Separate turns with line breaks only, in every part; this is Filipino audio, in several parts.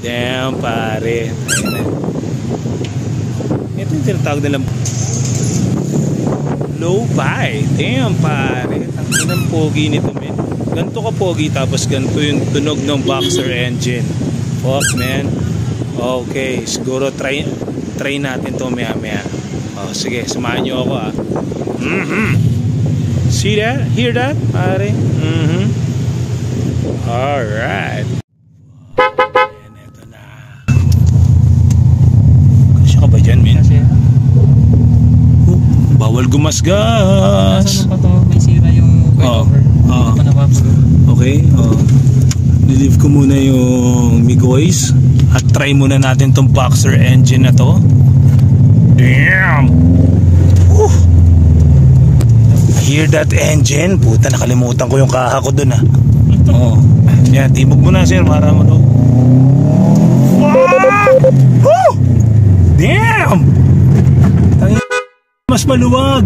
Damn, pare. Ayun na. Ito yung tinatawag nilang low-fi. Damn, pare. Ang inang pogi nito, men. Ganito ka pogi, tapos ganito yung tunog ng boxer engine. Fuck, man. Okay, siguro try natin to maya-maya. Oh, sige, samahan nyo ako, ah. See that? Hear that, pare? Alright. Ayan, eto na. Kasya ka ba dyan, men? Bawal gumasgas.
Nasaan pa to? May sira yung coilover. Hindi pa napapulo. Okay.
Nilive ko muna yung Migoys at try muna natin tong boxer engine na to. Damn! Hear that engine? Puta, nakalimutan ko yung kaha ko dun, ah. Oo. Yan, tibog mo na, sir, para mo to. Damn! Mas maluwag.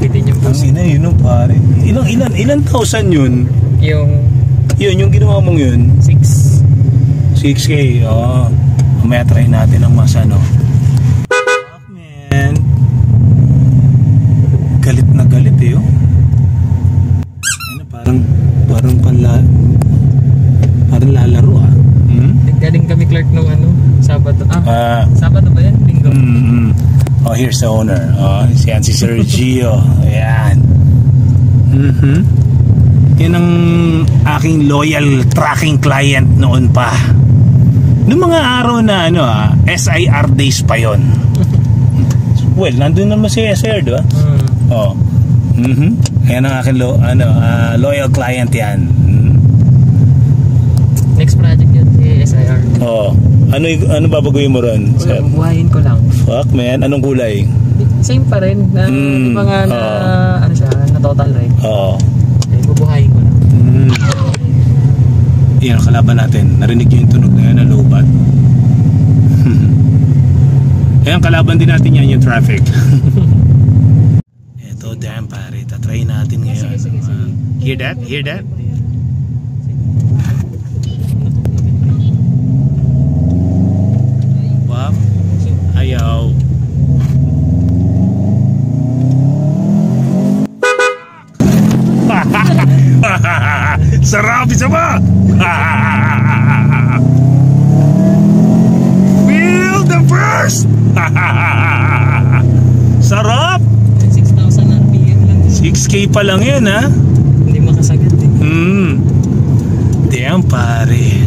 Bitin yung
ang ina, yun, pare. Ilan thousand yun? Yung ginawa mong yun? 6K. Mamaya try natin ang mas ano. Fuck, man. Galit na galit, eh, oh. Ayun, parang lalaro, ah.
Galing kami, Clark, nung Sabado. Sabado ba yan? Linggo.
Oh, here's the owner. Si Sir Gio. Ayan. Yan ang aking loyal tracking client noon pa. Noong mga araw na SIR days pa yon. Well, nandun naman si SIR, di ba? Ayan ang aking loyal client yan.
Next project yun, SIR.
Ano babaguhin mo ron?
Buhayin ko lang.
Fuck, man. Anong kulay?
Same pa rin. Mga na total, right? Bubuhayin ko lang.
Yan ang kalaban natin. Narinig nyo yung tunog na yan na low-bat. Ayan, kalaban din natin yan yung traffic. Eto, damn, pare. Tatry natin ngayon.
Sige.
Hear that? Hear that? Wow. Ayaw. Sarap, isa ba? Feel the burst! Sarap!
6,000 RPM lang.
6K pa lang yun, ha?
Hindi makasagat, eh.
Damn, pare.